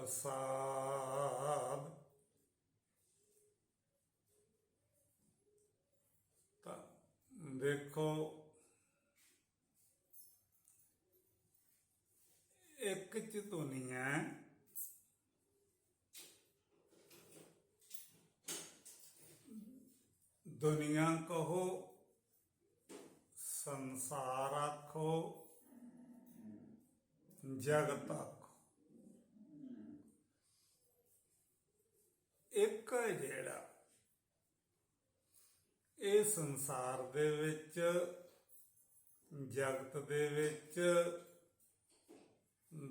ਪ੍ਰਸਾਦ। ਤਾਂ ਦੇਖੋ, ਇੱਕ ਚ ਧੁਨੀ ਹੈ, ਦੁਨੀਆ ਕਹੋ, ਸੰਸਾਰ ਆਖੋ, ਜਗਤ ਆਖੋ। ਇੱਕ ਜਿਹੜਾ ਇਹ ਸੰਸਾਰ ਦੇ ਵਿੱਚ, ਜਗਤ ਦੇ ਵਿੱਚ,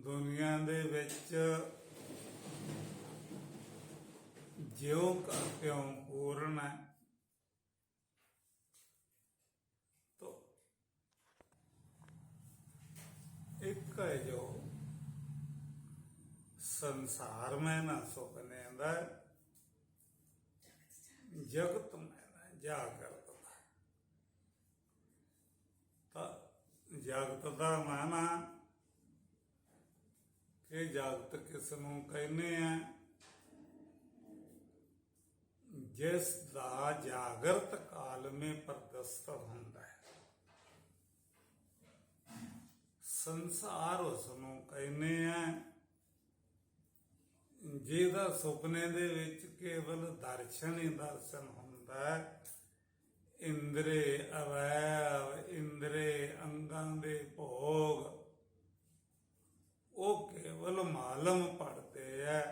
ਦੁਨੀਆ ਦੇ ਵਿੱਚ ਜਿਉਂ ਕਾ ਤਿਉਂ ਪੂਰਨ ਹੈ। तो एक है जो संसार में ना सुपने दा, जगत में ना जागृत दा। जगत का माना कि जगत किसनों कहने हैं, जिस दा जागृत काल में प्रदस्त होता है। संसार उसनों कहने हैं ਜਿਹਦਾ ਸੁਪਨੇ ਦੇ ਵਿੱਚ ਕੇਵਲ ਦਰਸ਼ਨ ਹੀ ਦਰਸ਼ਨ ਹੁੰਦਾ ਹੈ। ਇੰਦਰੇ ਅਵੈਵ, ਇੰਦਰੇ ਅੰਗਾਂ ਦੇ ਭੋਗ ਉਹ ਕੇਵਲ ਮਾਲਮ ਪੜਦੇ ਹੈ।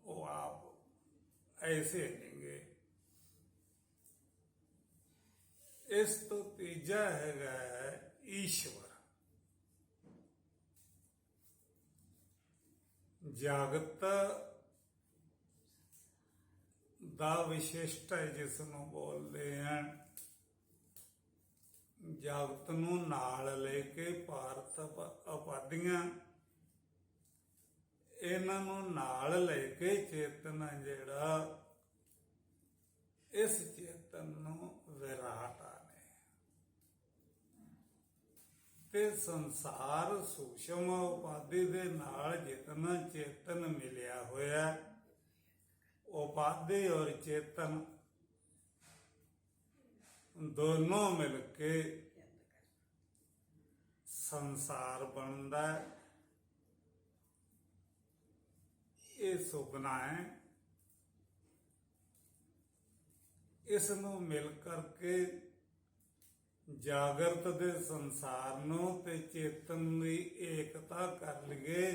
ਉਹ ਆਪ ਐਸੇ ਨਹੀਂਗੇ। ਇਸ ਤੋਂ ਤੀਜਾ ਹੈਗਾ ਈਸ਼ਵਰ। ਜਾਗਤ ਦਾ ਵਿਸ਼ਿਸ਼ਟ ਹੈ ਜਿਸ ਨੂੰ ਬੋਲਦੇ ਹਨ। ਜਾਗਤ ਨੂੰ ਨਾਲ ਲੈ ਕੇ ਭਾਰਤ ਉਪਾਧੀਆਂ, ਇਹਨਾਂ ਨੂੰ ਨਾਲ ਲੈ ਕੇ ਚੇਤਨ ਜਿਹੜਾ, ਇਸ ਚੇਤਨ ਨੂੰ ਵਿਰਾਟ ਆਨੇ। ਤੇ ਸੰਸਾਰ ਸੂਖਮ ਉਪਾਧੀ ਦੇ ਨਾਲ ਜਿਤਨਾ ਚੇਤਨ ਮਿਲਿਆ ਹੋਇਆ, ਉਪਾਧੀ ਔਰ ਚੇਤਨ ਦੋਨੋਂ ਮਿਲ ਕੇ ਸੰਸਾਰ ਬਣਦਾ। ਇਹ ਸੁਪਨਾ ਹੈ। ਇਸ ਨੂੰ ਮਿਲ ਕਰਕੇ ਜਾਗਰਤ ਦੇ ਸੰਸਾਰ ਨੂੰ ਤੇ ਚੇਤਨ ਦੀ ਏਕਤਾ ਕਰ ਲਈਏ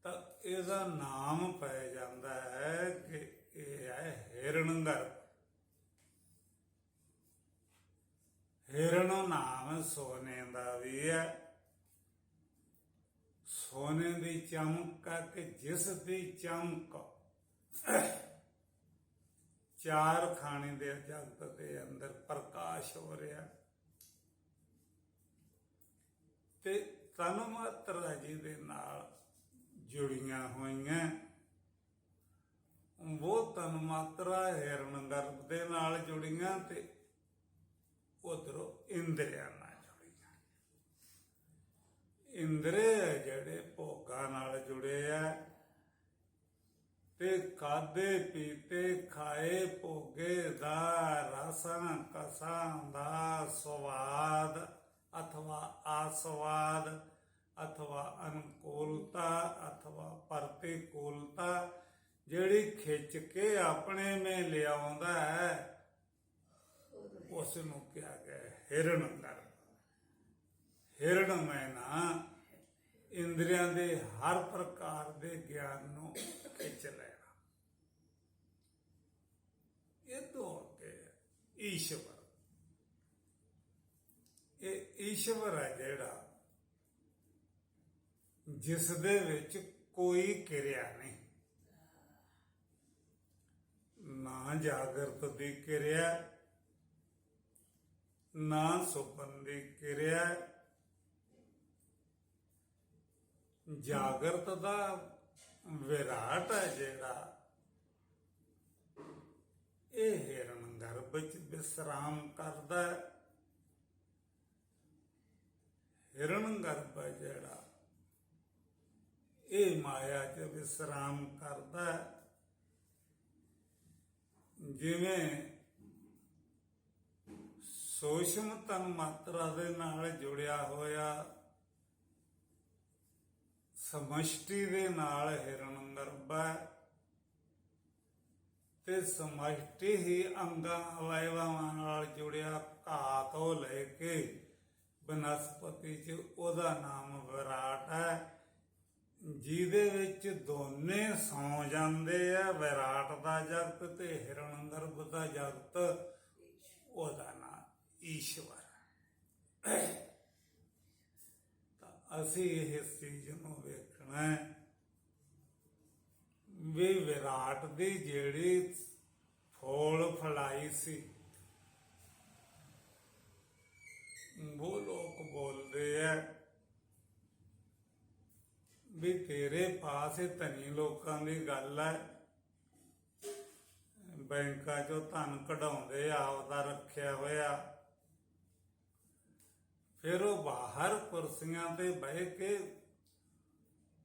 ਤਾਂ ਇਹਦਾ ਨਾਮ ਪੈ ਜਾਂਦਾ ਹੈ ਕਿ ਇਹ ਹੈ ਹਿਰਣਗਰਭ। ਹਿਰਣ ਨਾਮ ਸੋਨੇ ਦਾ ਵੀ ਹੈ। ਸੋਨੇ ਦੀ ਚਮਕ ਕਿ ਜਿਸ ਦੀ ਚਮਕ ਚਾਰ ਖਾਣੇ ਦੇ ਜਗਤ ਦੇ ਅੰਦਰ ਪ੍ਰਕਾਸ਼ ਹੋ ਰਿਹਾ, ਤੇ ਤਨ ਮਾਤਰਾ ਜੀ ਦੇ ਨਾਲ ਜੁੜੀਆਂ ਹੋਈਆਂ। ਉਹ ਤਨ ਮਾਤਰਾ ਹਿਰਣਗਰਭ ਦੇ ਨਾਲ ਜੁੜੀਆਂ ਤੇ ਉਧਰੋਂ ਇੰਦਰੀਆਂ ਨਾਲ ਜੁੜੀਆਂ। ਇੰਦਰੇ ਜਿਹੜੇ ਭੋਗਾਂ ਨਾਲ ਜੁੜੇ ਆ ਤੇ ਖਾਦੇ ਪੀਤੇ ਖਾਏ ਭੋਗੇ ਦਾ ਰਸਾਂ ਕਸਾਂ ਦਾ ਸਵਾਦ ਅਥਵਾ ਆਸਵਾਦ ਅਥਵਾ ਅਨੁਕੂਲਤਾ ਅਥਵਾ ਪ੍ਰਤੀਕੂਲਤਾ ਜਿਹੜੀ ਖਿੱਚ ਕੇ ਆਪਣੇ ਮੇ ਲਿਆਉਂਦਾ ਹੈ, ਉਸ ਨੂੰ ਕਿਹਾ ਗਿਆ ਹਿਰਣਗਰਭ। ਹਿਰਣ ਮੈਂ ਨਾ ਇੰਦਰੀਆਂ ਦੇ ਹਰ ਪ੍ਰਕਾਰ ਦੇ ਗਿਆਨ ਨੂੰ ਖਿੱਚ ਲੈਣਾ। ਇਹ ਤੋਂ ਅੱਗੇ ਈਸ਼ਵਰ। ਇਹ ਈਸ਼ਵਰ ਹੈ ਜਿਹੜਾ ਜਿਸ ਦੇ ਵਿੱਚ ਕੋਈ ਕਿਰਿਆ ਨਹੀਂ, ਨਾ ਜਾਗਰਤ ਦੀ ਕਿਰਿਆ, ਨਾ ਸੁਪਨ ਦੀ ਕਿਰਿਆ। ਜਾਗਰਤ ਦਾ ਵਿਰਾਟ ਹੈ ਜਿਹੜਾ, ਇਹ ਹਿਰਣਗਰਭ ਵਿੱਚ ਵਿਸਰਾਮ ਕਰਦਾ। ਹਿਰਣਗਰਭ ਹੈ ਜਿਹੜਾ ਇਹ ਮਾਇਆ 'ਚ ਵਿਸਰਾਮ ਕਰਦਾ। ਜਿਵੇਂ ਸੂਖਮ ਤਨ ਮਾਤਰਾ ਦੇ ਨਾਲ ਜੁੜਿਆ ਹੋਇਆ ਸਮਸ਼ਟੀ ਦੇ ਨਾਲ ਹਿਰਨ ਗਰਭ ਹੈ, ਤੇ ਸਮਸ਼ਟੀ ਹੀ ਅੰਗਾਂ ਅਵੈਵਾਂ ਨਾਲ ਜੁੜਿਆ ਘਾਹ ਤੋਂ ਲੈ ਕੇ ਬਨਸਪਤੀ 'ਚ ਉਹਦਾ ਨਾਮ ਵਿਰਾਟ ਹੈ, ਜਿਹਦੇ ਵਿੱਚ ਦੋਨੇ ਸੌ ਜਾਂਦੇ ਆ। ਵਿਰਾਟ ਦਾ ਜਗਤ ਤੇ ਹਿਰਨ ਗਰਭ ਦਾ ਜਗਤ, ਉਹਦਾ ਨਾਮ ਈਸ਼ਵਰ ਹੈ। ਤਾਂ ਅਸੀਂ ਇਹ ਚੀਜ਼ ਨੂੰ ਵੇਖਣਾ ਹੈ ਵੀ ਵਿਰਾਟ ਦੀ ਜਿਹੜੀ ਫੋਲ ਫਲਾਈ ਸੀ, ਉਹ ਲੋਕ ਬੋਲਦੇ ਆ ਵੀ ਤੇਰੇ ਪਾਸ ਧਨੀ ਲੋਕਾਂ ਦੀ ਗੱਲ ਹੈ, ਬੈਂਕਾਂ ਚੋਂ ਧਨ ਕਢਾਉਂਦੇ ਆਪਦਾ ਰੱਖਿਆ ਹੋਇਆ, ਫਿਰ ਉਹ ਬਾਹਰ ਕੁਰਸੀਆਂ ਤੇ ਬਹਿ ਕੇ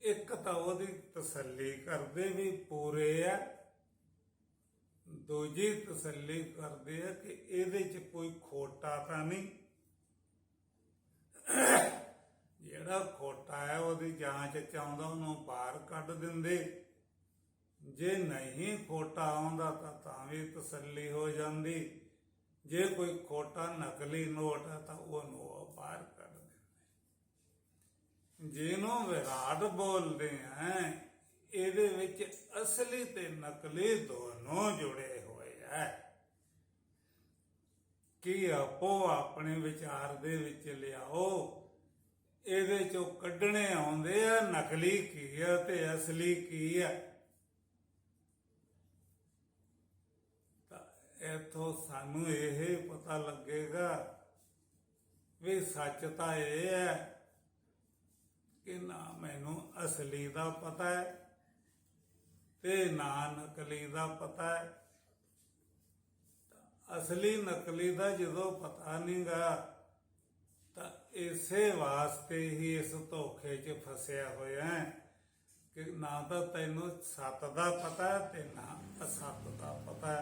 ਇੱਕ ਤਾਂ ਉਹਦੀ ਤਸੱਲੀ ਕਰਦੇ ਵੀ ਪੂਰੇ ਆ, ਦੂਜੀ ਤਸੱਲੀ ਕਰਦੇ ਆ ਕਿ ਇਹਦੇ 'ਚ ਕੋਈ ਖੋਟਾ ਤਾਂ ਨਹੀਂ। ਜਿਹੜਾ ਖੋਟਾ ਹੈ ਉਹਦੀ ਜਾਂਚ ਚਾਹੁੰਦਾ ਉਹਨੂੰ ਬਾਹਰ ਕੱਢ ਦਿੰਦੇ, ਜੇ ਨਹੀਂ ਖੋਟਾ ਆਉਂਦਾ ਤਾਂ ਵੀ ਤਸੱਲੀ ਹੋ ਜਾਂਦੀ, ਜੇ ਕੋਈ ਖੋਟਾ ਨਕਲੀ ਨੋਟ ਹੈ ਤਾਂ ਉਹਨੂੰ ਉਹ ਬਾਹਰ ਕੱਢ ਦਿੰਦੇ। ਜਿਹਨੂੰ ਵਿਰਾਟ ਬੋਲਦੇ ਆ, ਇਹਦੇ ਵਿੱਚ ਅਸਲੀ ਤੇ ਨਕਲੀ ਦੋਨੋਂ ਜੁੜੇ ਹੋਏ ਹੈ ਕਿ ਆਪੋ ਆਪਣੇ ਵਿਚਾਰ ਦੇ ਵਿੱਚ ਲਿਆਓ, ਇਹਦੇ ਚੋਂ ਕੱਢਣੇ ਆਉਂਦੇ ਆ ਨਕਲੀ ਕੀ ਆ ਤੇ ਅਸਲੀ ਕੀ ਆ। ਤਾਂ ਇੱਥੋਂ ਸਾਨੂੰ ਇਹ ਪਤਾ ਲੱਗੇਗਾ ਵੀ ਸੱਚ ਤਾਂ ਇਹ ਹੈ ਕਿ ਨਾ ਮੈਨੂੰ ਅਸਲੀ ਦਾ ਪਤਾ ਹੈ ਤੇ ਨਾ ਨਕਲੀ ਦਾ ਪਤਾ ਹੈ। ਅਸਲੀ ਨਕਲੀ ਦਾ ਜਦੋਂ ਪਤਾ ਨਹੀਂਗਾ ਤਾਂ ਇਸੇ ਵਾਸਤੇ ਹੀ ਇਸ ਧੋਖੇ 'ਚ ਫਸਿਆ ਹੋਇਆ ਹੈ ਕਿ ਨਾ ਤਾਂ ਤੈਨੂੰ ਸੱਤ ਦਾ ਪਤਾ ਤੇ ਨਾ ਅਸਤ ਦਾ ਪਤਾ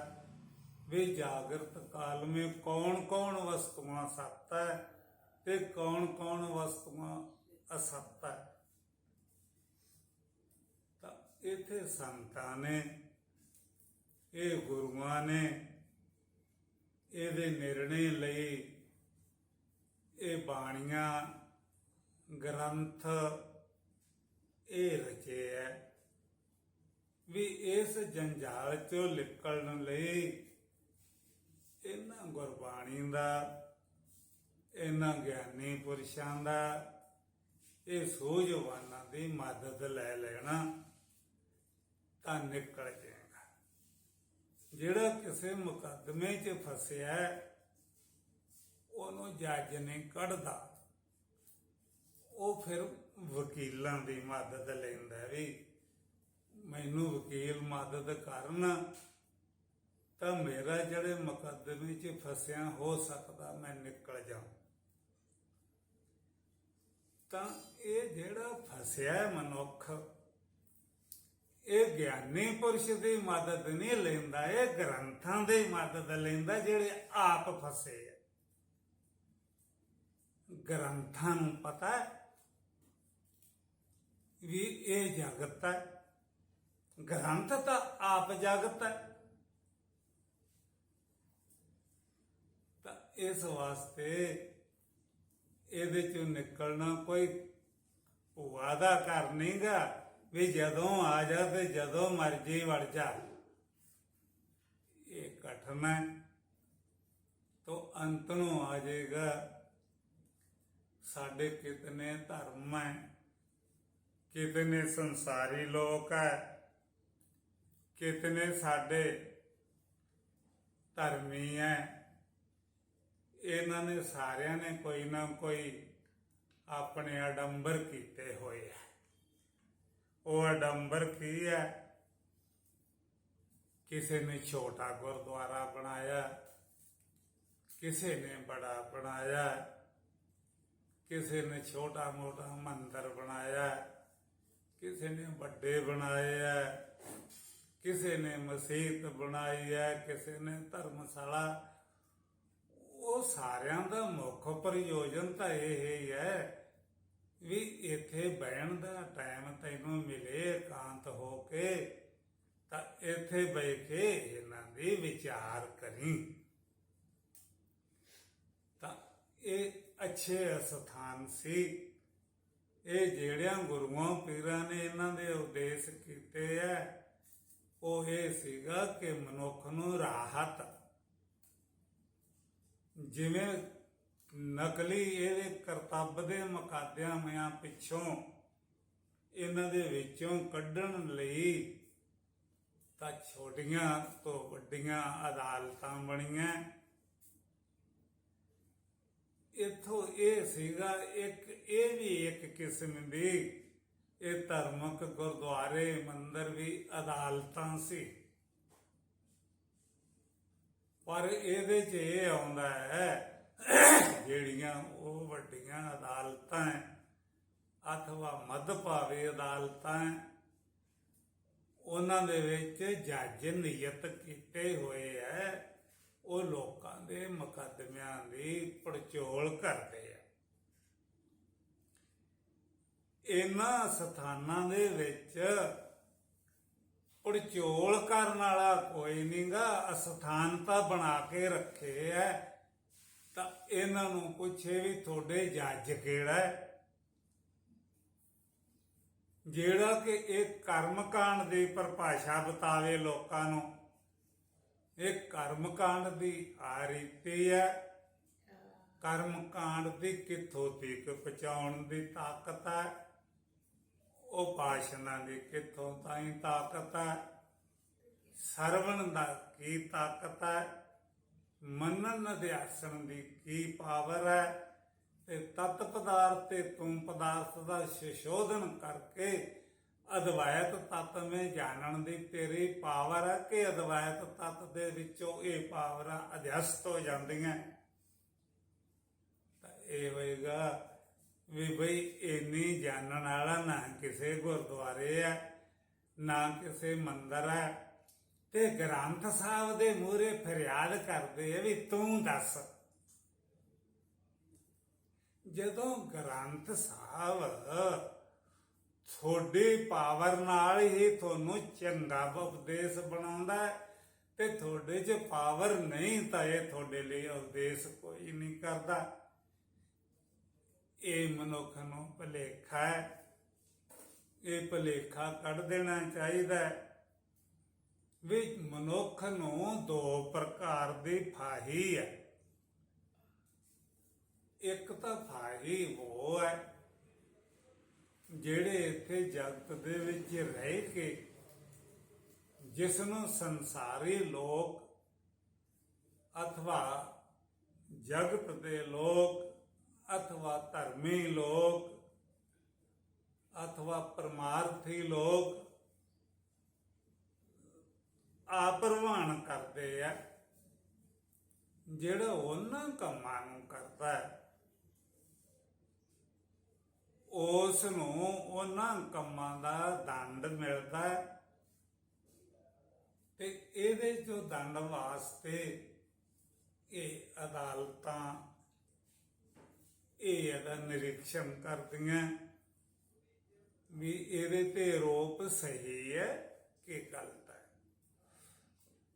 ਵੀ ਜਾਗਰਤ ਕਾਲ ਮੇਂ ਕੌਣ ਕੌਣ ਵਸਤੂਆਂ ਸੱਤ ਹੈ ਤੇ ਕੌਣ ਕੌਣ ਵਸਤੂਆਂ ਅਸਤ ਹੈ। ਤਾਂ ਇੱਥੇ ਸੰਤਾਂ ਨੇ, ਇਹ ਗੁਰੂਆਂ ਨੇ ਇਹਦੇ ਨਿਰਣੇ ਲਈ ਇਹ ਬਾਣੀਆਂ ਗ੍ਰੰਥ ਇਹ ਰਚੇ ਹੈ ਵੀ ਇਸ ਜੰਜਾਲ ਚੋਂ ਨਿਕਲਣ ਲਈ ਇਹਨਾਂ ਗੁਰਬਾਣੀ ਦਾ, ਇਹਨਾਂ ਗਿਆਨੀ ਪੁਰਸ਼ਾਂ ਦਾ, ਇਹ ਸੂਝਵਾਨਾਂ ਦੀ ਮਦਦ ਲੈ ਲੈਣਾ ਤਾਂ ਨਿਕਲ ਜਾਏਗਾ। ਜਿਹੜਾ ਕਿਸੇ ਮੁਕੱਦਮੇ 'ਚ ਫਸਿਆ ਉਹਨੂੰ ਜੱਜ ਨਹੀਂ ਕੱਢਦਾ, ਉਹ ਫਿਰ ਵਕੀਲਾਂ ਦੀ ਮਦਦ ਲੈਂਦਾ ਵੀ ਮੈਨੂੰ ਵਕੀਲ ਮਦਦ ਕਰਨ ਤਾਂ ਮੇਰਾ ਜਿਹੜੇ ਮੁਕੱਦਮੇ 'ਚ ਫਸਿਆ ਹੋ ਸਕਦਾ ਮੈਂ ਨਿਕਲ ਜਾਵਾਂ। ਤਾਂ ਇਹ ਜਿਹੜਾ ਫਸਿਆ ਮਨੁੱਖ, ਇਹ ਗਿਆਨੀ ਪੁਰਸ਼ ਦੀ ਮਦਦ ਨਹੀਂ ਲੈਂਦਾ, ਇਹ ਗ੍ਰੰਥਾਂ ਦੀ ਮਦਦ ਲੈਂਦਾ ਜਿਹੜੇ ਆਪ ਫਸੇ ਆ। ਗ੍ਰੰਥਾਂ ਨੂੰ ਪਤਾ ਵੀ ਇਹ ਜਗਤ ਹੈ, ਗ੍ਰੰਥ ਤਾਂ ਆਪ ਜਗਤ ਹੈ। ਤਾਂ ਇਸ ਵਾਸਤੇ ਇਹਦੇ ਚੋਂ ਨਿਕਲਣਾ ਕੋਈ ਵਾਦਾ ਕਰ ਨਹੀਂਗਾ ਵੀ ਜਦੋਂ ਆ ਜਾ ਤੇ ਜਦੋਂ ਮਰਜੀ ਵੜ ਜਾ। ਇਹ ਕਠਨ ਹੈ ਤੋਂ ਅੰਤ ਨੂੰ ਆ ਜਾਏਗਾ। ਸਾਡੇ ਕਿਤਨੇ ਧਰਮ ਹੈ, ਕਿਤਨੇ ਸੰਸਾਰੀ ਲੋਕ ਹੈ, ਕਿਤਨੇ ਸਾਡੇ ਧਰਮੀ ਹੈ। ਇਹਨਾਂ ਨੇ ਸਾਰਿਆਂ ਨੇ ਕੋਈ ਨਾ ਕੋਈ ਆਪਣੇ ਅਡੰਬਰ ਕੀਤੇ ਹੋਏ ਹੈ। ਉਹ ਅਡੰਬਰ ਕੀ ਹੈ? ਕਿਸੇ ਨੇ ਛੋਟਾ ਗੁਰਦੁਆਰਾ ਬਣਾਇਆ, ਕਿਸੇ ਨੇ ਬੜਾ ਬਣਾਇਆ, ਕਿਸੇ ਨੇ ਛੋਟਾ ਮੋਟਾ ਮੰਦਰ ਬਣਾਇਆ, ਕਿਸੇ ਨੇ ਵੱਡੇ ਬਣਾਏ ਆ, ਕਿਸੇ ਨੇ ਮਸੀਤ ਬਣਾਈ ਹੈ, ਕਿਸੇ ਨੇ ਧਰਮਸ਼ਾਲਾ। ਉਹ ਸਾਰਿਆਂ ਦਾ ਮੁੱਖ ਪ੍ਰਯੋਜਨ ਤਾਂ ਇਹ ਹੀ ਹੈ ਵੀ ਇੱਥੇ ਬਹਿਣ ਦਾ ਟਾਈਮ ਤੈਨੂੰ ਮਿਲੇ ਇਕਾਂਤ ਹੋ ਕੇ, ਤਾਂ ਇੱਥੇ ਬਹਿ ਕੇ ਇਹਨਾਂ ਦੀ ਵਿਚਾਰ ਕਰੀ। ਤਾਂ ਇਹ ਅੱਛੇ ਅਸਥਾਨ ਸੀ। ਇਹ ਜਿਹੜਿਆਂ ਗੁਰੂਆਂ ਪੀਰਾਂ ਨੇ ਇਹਨਾਂ ਦੇ ਉਪਦੇਸ਼ ਕੀਤੇ ਆ, ਉਹ ਇਹ ਸੀਗਾ ਕਿ ਮਨੁੱਖ ਨੂੰ ਰਾਹਤ, ਜਿਵੇਂ ਨਕਲੀ ਇਹਦੇ ਕਰਤੱਵ ਦੇ ਮੁਕਾਦਿਆਂ ਮਿਆਂ ਪਿੱਛੋਂ ਇਹਨਾਂ ਦੇ ਵਿੱਚੋਂ ਕੱਢਣ ਲਈ ਤਾਂ ਛੋਟੀਆਂ ਤੋਂ ਵੱਡੀਆਂ ਅਦਾਲਤਾਂ ਬਣੀਆਂ। ਇੱਥੋਂ ਇਹ ਸੀਗਾ ਇਹ ਵੀ ਇੱਕ ਕਿਸਮ ਦੀ ਇਹ ਧਾਰਮਿਕ ਗੁਰਦੁਆਰੇ ਮੰਦਰ ਵੀ ਅਦਾਲਤਾਂ ਸੀ। ਪਰ ਇਹਦੇ 'ਚ ਇਹ ਆਉਂਦਾ ਹੈ ਜਿਹੜੀਆਂ ਉਹ ਵੱਡੀਆਂ ਅਦਾਲਤਾਂ ਅਥਵਾ ਮੱਧਭਾਵੀ ਅਦਾਲਤਾਂ, ਉਹਨਾਂ ਦੇ ਵਿੱਚ ਜੱਜ ਨਿਯਤ ਕੀਤੇ ਹੋਏ ਹੈ, ਉਹ ਲੋਕਾਂ ਦੇ ਮੁਕੱਦਮਿਆਂ ਦੀ ਪੜਚੋਲ ਕਰਦੇ ਆ। ਇਹਨਾਂ ਸਥਾਨਾਂ ਦੇ ਵਿੱਚ ਪੜਚੋਲ ਕਰਨ ਵਾਲਾ ਕੋਈ ਨਹੀਂਗਾ, ਅਸਥਾਨ ਤਾਂ ਬਣਾ ਕੇ ਰੱਖੇ ਐ। ਤਾਂ ਇਹਨਾਂ ਨੂੰ ਪੁੱਛੇ ਵੀ ਤੁਹਾਡੇ ਜੱਜ ਕਿਹੜਾ ਹੈ, ਜਿਹੜਾ ਕਿ ਇਹ ਕਰਮਕਾਂਡ ਦੀ ਪਰਿਭਾਸ਼ਾ ਬਤਾਵੇ ਲੋਕਾਂ ਨੂੰ। ਇਹ ਕਰਮਕਾਂਡ ਦੀ ਆ ਰੀਤੀ ਹੈ, ਕਰਮਕਾਂਡ ਦੀ ਕਿੱਥੋਂ ਤੀਕ ਪਹੁੰਚਾਉਣ ਦੀ ਤਾਕਤ ਹੈ, ਉਹ ਭਾਸ਼ਣਾਂ ਦੀ ਕਿੱਥੋਂ ਤਾਈਂ ਤਾਕਤ ਹੈ, ਸਰਵਣ ਦਾ ਕੀ ਤਾਕਤ ਹੈ, ਮੰਨਣ ਅਧਿਆਸਣ ਦੀ ਕੀ ਪਾਵਰ ਹੈ, ਤੇ ਤਤ ਪਦਾਰਥ ਤੇ ਤੁਮ ਪਦਾਰਥ ਦਾ ਸੰਸ਼ੋਧਨ ਕਰਕੇ ਅਦਵੈਤ ਤੱਤ में ਜਾਣਨ ਦੀ ਤੇਰੀ ਪਾਵਰ ਹੈ ਕਿ ਅਦਵੈਤ ਤੱਤ ਦੇ ਵਿੱਚੋਂ ਇਹ ਪਾਵਰਾਂ ਅਧਿਅਸਤ ਹੋ ਜਾਂਦੀਆਂ। ਤਾਂ ਇਹ ਹੋਏਗਾ ਵੀ ਬਈ ਇੰਨੀ ਜਾਣਨ ਵਾਲਾ ਨਾ ਕਿਸੇ ਗੁਰਦੁਆਰੇ ਹੈ, ਨਾ ਕਿਸੇ ਮੰਦਰ ਹੈ, ਤੇ ਗ੍ਰੰਥ ਸਾਹਿਬ ਦੇ ਮੂਹਰੇ ਫਰਿਆਦ ਕਰਦੇ ਆ ਵੀ ਤੂੰ ਦੱਸ। ਜਦੋਂ ਗ੍ਰੰਥ ਸਾਹਿਬ ਤੁਹਾਡੀ ਪਾਵਰ ਨਾਲ ਹੀ ਤੁਹਾਨੂੰ ਚੰਗਾ ਉਪਦੇਸ਼ ਬਣਾਉਂਦਾ ਤੇ ਤੁਹਾਡੇ 'ਚ ਪਾਵਰ ਨਹੀਂ ਤਾਂ ਇਹ ਤੁਹਾਡੇ ਲਈ ਉਪਦੇਸ਼ ਕੋਈ ਨਹੀਂ ਕਰਦਾ। ਇਹ ਮਨੁੱਖ ਨੂੰ ਭੁਲੇਖਾ ਹੈ, ਇਹ ਭੁਲੇਖਾ ਕੱਢ ਦੇਣਾ ਚਾਹੀਦਾ ਵੀ ਮਨੁੱਖ ਨੂੰ ਦੋ ਪ੍ਰਕਾਰ ਦੀ ਫਾਹੀ ਹੈ। ਇੱਕ ਤਾਂ ਫਾਹੀ ਉਹ ਹੈ ਜਿਹੜੇ ਇੱਥੇ ਜਗਤ ਦੇ ਵਿੱਚ ਰਹਿ ਕੇ ਜਿਸ ਨੂੰ ਸੰਸਾਰੀ ਲੋਕ ਅਥਵਾ ਜਗਤ ਦੇ ਲੋਕ ਅਥਵਾ ਧਰਮੀ ਲੋਕ ਅਥਵਾ ਪਰਮਾਰਥੀ ਲੋਕ ਆਪਰਵਾਨ ਕਰਦੇ ਆ, ਜਿਹੜਾ ਉਹਨਾਂ ਕੰਮਾਂ ਨੂੰ ਕਰਦਾ ਹੈ ਉਸ ਨੂੰ ਉਹਨਾਂ ਕੰਮਾਂ ਦਾ ਦੰਡ ਮਿਲਦਾ ਹੈ। ਤੇ ਇਹਦੇ ਚੋਂ ਦੰਡ ਵਾਸਤੇ ਇਹ ਅਦਾਲਤਾਂ ਇਹ ਇਹਦਾ ਨਿਰੀਖਣ ਕਰਦੀਆਂ ਵੀ ਇਹਦੇ ਤੇ ਆਰੋਪ ਸਹੀ ਹੈ ਕਿ ਗਲਤ ਹੈ।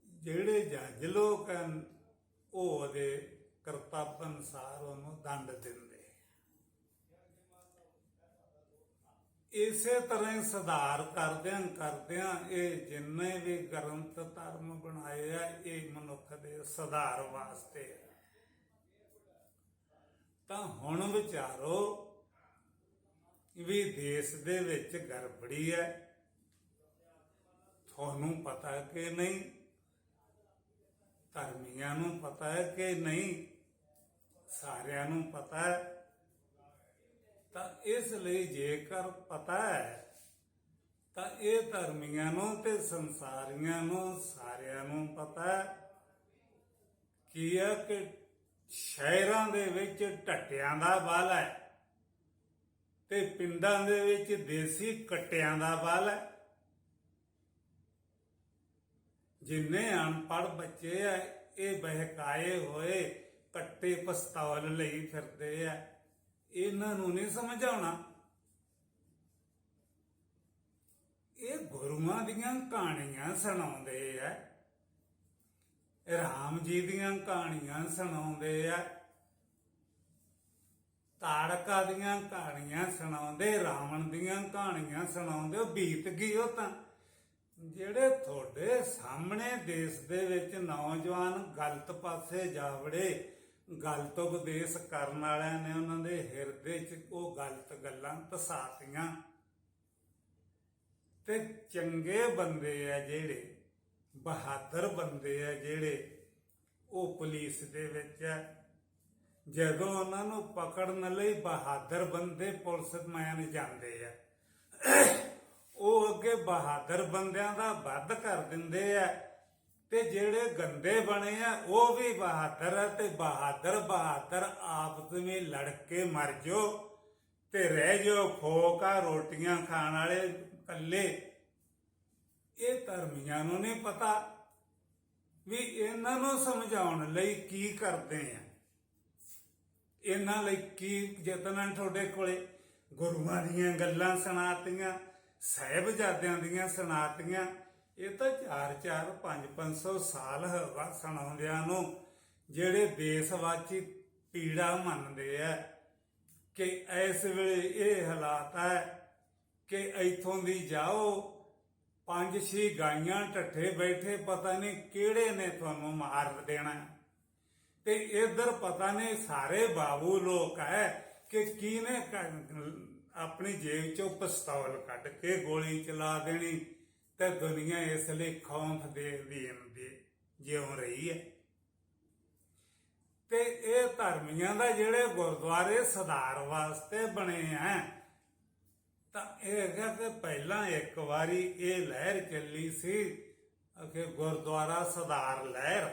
ਜਿਹੜੇ ਜੱਜ ਲੋਕ ਹਨ ਉਹ ਉਹਦੇ ਕਰਤੱਵ ਅਨੁਸਾਰ ਉਹਨੂੰ ਦੰਡ ਦਿੰਦੇ। ਇਸੇ ਤਰ੍ਹਾਂ ਹੀ ਸੁਧਾਰ ਕਰਦਿਆਂ ਇਹ ਜਿੰਨੇ ਵੀ ਗ੍ਰੰਥ ਧਰਮ ਬਣਾਏ ਆ ਇਹ ਮਨੁੱਖ ਦੇ ਸੁਧਾਰ ਵਾਸਤੇ। ਤਾਂ ਹੁਣ ਵਿਚਾਰੋ ਵੀ ਦੇਸ਼ ਦੇ ਵਿੱਚ ਗੜਬੜੀ ਹੈ, ਤੁਹਾਨੂੰ ਪਤਾ ਕਿ ਨਹੀਂ, ਧਰਮੀਆਂ ਨੂੰ ਪਤਾ ਹੈ ਕਿ ਨਹੀਂ, ਸਾਰਿਆਂ ਨੂੰ ਪਤਾ ਹੈ। ਤਾਂ ਇਸ ਲਈ ਜੇਕਰ ਪਤਾ ਹੈ ਤਾਂ ਇਹ ਧਰਮੀਆਂ ਨੂੰ ਤੇ ਸੰਸਾਰੀਆਂ ਨੂੰ ਸਾਰਿਆਂ ਨੂੰ ਪਤਾ ਹੈ ਕੀ ਹੈ ਕਿ ਸ਼ਹਿਰਾਂ ਦੇ ਵਿੱਚ ਢੱਟਿਆਂ ਦਾ ਬਲ ਹੈ ਤੇ ਪਿੰਡਾਂ ਦੇ ਵਿੱਚ ਦੇਸੀ ਕੱਟਿਆਂ ਦਾ ਬਲ ਹੈ। ਜਿੰਨੇ ਅਨਪੜ੍ਹ ਬੱਚੇ ਆ ਇਹ ਬਹਿਕਾਏ ਹੋਏ ਕੱਟੇ ਪਿਸਤੌਲ ਲਈ ਫਿਰਦੇ ਆ। ਇਹਨਾਂ ਨੂੰ ਨਹੀਂ ਸਮਝ ਆਉਣਾ। ਇਹ ਗੁਰੂਆਂ ਦੀਆਂ ਕਹਾਣੀਆਂ ਸੁਣਾਉਂਦੇ ਆ, ਰਾਮ ਜੀ ਦੀਆਂ ਕਹਾਣੀਆਂ ਸੁਣਾਉਂਦੇ ਆ, ਤਾੜਕਾ ਦੀਆਂ ਕਹਾਣੀਆਂ ਸੁਣਾਉਂਦੇ, ਰਾਵਣ ਦੀਆਂ ਕਹਾਣੀਆਂ ਸੁਣਾਉਂਦੇ। ਉਹ ਬੀਤ ਗਈ ਉਹ ਤਾਂ। ਜਿਹੜੇ ਤੁਹਾਡੇ ਸਾਹਮਣੇ ਦੇਸ਼ ਦੇ ਵਿੱਚ ਨੌਜਵਾਨ ਗਲਤ ਪਾਸੇ ਜਾ ਵੜੇ, ਗਲਤ ਉਪਦੇਸ਼ ਕਰਨ ਵਾਲਿਆਂ ਨੇ ਉਹਨਾਂ ਦੇ ਹਿਰਦੇ 'ਚ ਉਹ ਗਲਤ ਗੱਲਾਂ ਧਸਾਤੀਆਂ। ਤੇ ਚੰਗੇ ਬੰਦੇ ਆ ਜਿਹੜੇ, ਬਹਾਦਰ ਬੰਦੇ ਆ ਜਿਹੜੇ, ਉਹ ਪੁਲਿਸ ਦੇ ਵਿੱਚ ਆ। ਜਦੋਂ ਉਹਨਾਂ ਨੂੰ ਪਕੜਨ ਲਈ ਬਹਾਦਰ ਬੰਦੇ ਪੁਲਿਸ ਮੈਨ ਜਾਂਦੇ ਆ, ਉਹ ਅੱਗੇ ਬਹਾਦਰ ਬੰਦਿਆਂ ਦਾ ਵੱਧ ਕਰ ਦਿੰਦੇ ਆ। ਤੇ ਜਿਹੜੇ ਗੰਦੇ ਬਣੇ ਆ ਉਹ ਵੀ ਬਹਾਦਰ ਆ। ਤੇ ਬਹਾਦਰ ਆਪਸ ਵਿੱਚ ਲੜ ਕੇ ਮਰ ਜਾਓ ਤੇ ਰਹਿ ਜਾਓ ਫੋਕਾ ਰੋਟੀਆਂ ਖਾਣ ਵਾਲੇ ਇਕੱਲੇ। ਇਹ ਧਰਮੀਆਂ ਨੂੰ ਨਹੀਂ ਪਤਾ ਵੀ ਇਹਨਾਂ ਨੂੰ ਸਮਝਾਉਣ ਲਈ ਕੀ ਕਰਦੇ ਆ, ਇਹਨਾਂ ਲਈ ਕੀ ਯਤਨ ਤੁਹਾਡੇ ਕੋਲੇ। ਗੁਰੂਆਂ ਦੀਆਂ ਗੱਲਾਂ ਸੁਣਾਤੀਆਂ, ਸਾਹਿਬਜ਼ਾਦਿਆਂ ਦੀਆਂ ਸੁਣਾਤੀਆਂ। ਇਹ ਤਾਂ 400 500 ਸਾਲ ਹੋਗਾ ਸੁਣਾਉਂਦਿਆਂ ਨੂੰ। ਜਿਹੜੇ ਦੇਸ਼ਵਾਸੀ ਪੀੜਾ ਮੰਨਦੇ ਆ ਕਿ ਇਸ ਵੇਲੇ ਇਹ ਹਾਲਾਤ ਹੈ ਕਿ ਇੱਥੋਂ ਦੀ ਜਾਓ 5-6 ਗਾਈਆਂ ਢੱਠੇ ਬੈਠੇ, ਪਤਾ ਨਹੀਂ ਕਿਹੜੇ ਨੇ ਤੁਹਾਨੂੰ ਮਾਰ ਦੇਣਾ। ਤੇ ਇੱਧਰ ਪਤਾ ਨਹੀਂ ਸਾਰੇ ਬਾਬੂ ਲੋਕ ਹੈ ਕਿ ਕਿਹਨੇ ਆਪਣੀ ਜੇਬ ਚੋਂ ਪਿਸਤੌਲ ਕੱਢ ਕੇ ਗੋਲੀ ਚਲਾ ਦੇਣੀ। ਤੇ ਦੁਨੀਆ ਇਸ ਲਈ ਖੌਫ ਦੇ ਅਧੀਨ ਦੇ ਜਿਉਂ ਰਹੀ ਹੈ। ਤੇ ਇਹ ਧਰਮੀਆਂ ਦਾ ਜਿਹੜੇ ਗੁਰਦੁਆਰੇ ਸੁਧਾਰ ਵਾਸਤੇ ਬਣੇ ਆ, ਤਾਂ ਇਹ ਹੈਗਾ ਕਿ ਪਹਿਲਾਂ ਇੱਕ ਵਾਰੀ ਇਹ ਲਹਿਰ ਚੱਲੀ ਸੀ ਕਿ ਗੁਰਦੁਆਰਾ ਸੁਧਾਰ ਲਹਿਰ।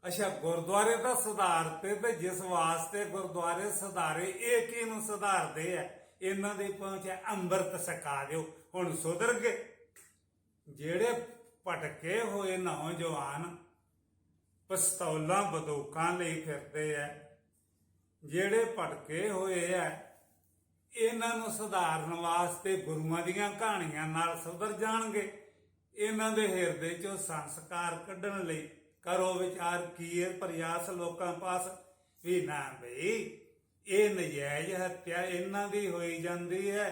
ਅੱਛਾ, ਗੁਰਦੁਆਰੇ ਦਾ ਸੁਧਾਰ ਤੇ ਜਿਸ ਵਾਸਤੇ ਗੁਰਦੁਆਰੇ ਸੁਧਾਰੇ, ਇਹ ਕਿਹਨੂੰ ਸੁਧਾਰਦੇ ਆ? ਇਹਨਾਂ ਦੀ ਪਹੁੰਚ ਅੰਮ੍ਰਿਤ ਛਕਾ ਦਿਓ, ਹੁਣ ਸੁਧਰ ਗਏ। ਜਿਹੜੇ ਭਟਕੇ ਹੋਏ ਨੌਜਵਾਨ ਪਿਸਤੌਲਾਂ ਬੰਦੂਕਾਂ ਲਈ ਫਿਰਦੇ ਆ, ਜਿਹੜੇ ਭਟਕੇ ਹੋਏ ਆ, ਇਹਨਾਂ ਨੂੰ ਸੁਧਾਰਨ ਵਾਸਤੇ ਗੁਰੂਆਂ ਦੀਆਂ ਕਹਾਣੀਆਂ ਨਾਲ ਸੁਧਰ ਜਾਣਗੇ। ਇਹਨਾਂ ਦੇ ਹਿਰਦੇ ਚੋਂ ਸੰਸਕਾਰ ਕੱਢਣ ਲਈ ਕਰੋ ਵਿਚਾਰ। ਕੀ ਹੈ ਪ੍ਰਯਾਸ ਲੋਕਾਂ ਪਾਸ ਵੀ ਨਾ ਬਈ ਇਹ ਨਜਾਇਜ਼ ਹੱਤਿਆ ਇਹਨਾਂ ਦੀ ਹੋਈ ਜਾਂਦੀ ਹੈ,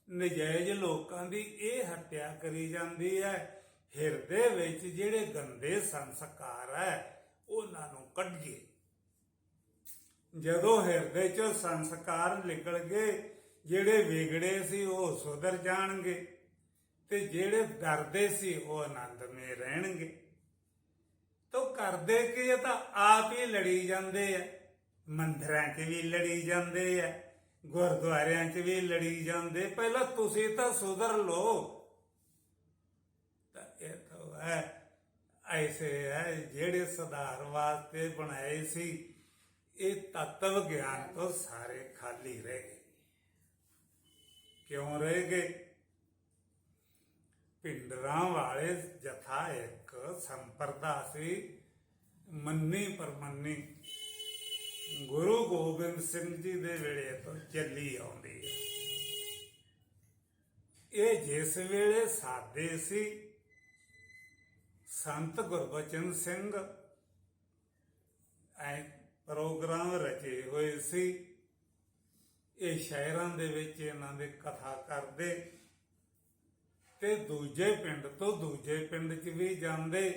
ਨਜਾਇਜ਼ ਲੋਕਾਂ ਦੀ ਇਹ ਹੱਤਿਆ ਕਰੀ ਜਾਂਦੀ ਹੈ। ਹਿਰਦੇ ਵਿੱਚ ਜਿਹੜੇ ਗੰਦੇ ਸੰਸਕਾਰ ਹੈ ਉਹਨਾਂ ਨੂੰ ਕੱਢੀਏ। ਜਦੋਂ ਹਿਰਦੇ ਚੋਂ ਸੰਸਕਾਰ ਨਿਕਲ ਗਏ, ਜਿਹੜੇ ਵਿਗੜੇ ਸੀ ਉਹ ਸੁਧਰ ਜਾਣਗੇ ਤੇ ਜਿਹੜੇ ਡਰਦੇ ਸੀ ਉਹ ਆਨੰਦਮਈ ਰਹਿਣਗੇ। ਤਾਂ ਕਰਦੇ ਕੀ? ਇਹ ਤਾਂ ਆਪ ਹੀ ਲੜੀ ਜਾਂਦੇ ਆ। ਮੰਦਿਰਾਂ 'ਚ ਵੀ ਲੜੀ ਜਾਂਦੇ ਆ, ਗੁਰਦੁਆਰਿਆਂ 'ਚ ਵੀ ਲੜੀ ਜਾਂਦੇ। ਪਹਿਲਾਂ ਤੁਸੀਂ ਤਾਂ ਸੁਧਰ ਲਓ। ਤਾਂ ਇਹ ਤਾਂ ਹੈ ਐਸੇ ਹੈ ਜਿਹੜੇ ਸੁਧਾਰ ਵਾਸਤੇ ਬਣਾਏ ਸੀ, ਇਹ ਤੱਤਵ ਗਿਆਨ ਤੋਂ ਸਾਰੇ ਖਾਲੀ ਰਹਿ ਗਏ। ਕਿਉਂ ਰਹਿ ਗਏ? ਭਿੰਡਰਾਂ ਵਾਲੇ ਜਥਾ ਇੱਕ ਸੰਪਰਦਾ ਸੀ, ਮੰਨੀ ਪਰਮੰਨੀ, ਗੁਰੂ ਗੋਬਿੰਦ ਸਿੰਘ ਜੀ ਦੇ ਵੇਲੇ ਤੋਂ ਚੱਲੀ ਆਉਂਦੀ ਹੈ। ਇਹ ਜਿਸ ਵੇਲੇ ਸਾਦੇ ਸੀ, ਸੰਤ ਗੁਰਬਚਨ ਸਿੰਘ ਪ੍ਰੋਗਰਾਮ ਰਚੇ ਹੋਏ ਸੀ। ਇਹ ਸ਼ਹਿਰਾਂ ਦੇ ਵਿੱਚ ਇਹਨਾਂ ਦੇ ਕਥਾ ਕਰਦੇ ਤੇ ਦੂਜੇ ਪਿੰਡ ਤੋਂ ਦੂਜੇ ਪਿੰਡ 'ਚ ਵੀ ਜਾਂਦੇ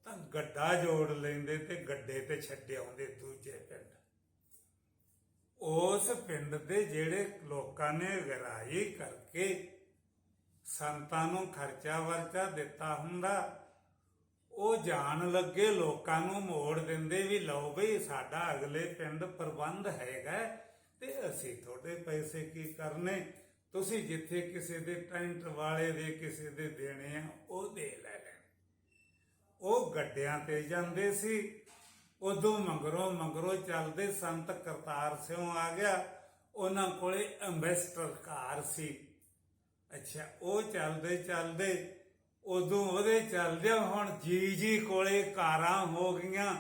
ਤਾਂ ਗੱਡਾ ਜੋੜ ਲੈਂਦੇ ਤੇ ਗੱਡੇ ਤੇ ਛੱਡ ਆਉਂਦੇ ਦੂਜੇ ਪਿੰਡ। ਉਸ ਪਿੰਡ ਦੇ ਜਿਹੜੇ ਲੋਕਾਂ ਨੇ ਗਰਾਈ ਕਰਕੇ ਸੰਤਾਂ ਨੂੰ ਖਰਚਾ ਵਰਚਾ ਦਿੱਤਾ ਹੁੰਦਾ, ਉਹ ਜਾਣ ਲੱਗੇ ਲੋਕਾਂ ਨੂੰ ਮੋੜ ਦਿੰਦੇ ਵੀ ਲਓ ਬਈ ਸਾਡਾ ਅਗਲੇ ਪਿੰਡ ਪ੍ਰਬੰਧ ਹੈਗਾ ਤੇ ਅਸੀਂ ਤੁਹਾਡੇ ਪੈਸੇ ਕੀ ਕਰਨੇ, ਤੁਸੀਂ ਜਿੱਥੇ ਕਿਸੇ ਦੇ ਟੈਂਟ ਵਾਲੇ ਦੇ ਕਿਸੇ ਦੇ ਦੇਣੇ ਆ ਉਹ ਦੇ ਲੈ ਲੈਣ। ਉਹ ਗੱਡਿਆਂ ਤੇ ਜਾਂਦੇ ਸੀ। ਉਦੋਂ ਮਗਰੋਂ ਚੱਲਦੇ ਸੰਤ ਕਰਤਾਰ ਸਿੰਘ ਆ ਗਿਆ। ਉਹਨਾਂ ਕੋਲੇ ਅੰਬੈਸਡਰ ਕਾਰ ਸੀ। ਅੱਛਾ, ਉਹ ਚੱਲਦੇ ਚੱਲਦੇ ਉਦੋਂ ਉਹਦੇ ਚੱਲਦਿਆਂ ਹੁਣ ਜੀ ਕੋਲੇ ਕਾਰਾਂ ਹੋ ਗਈਆਂ,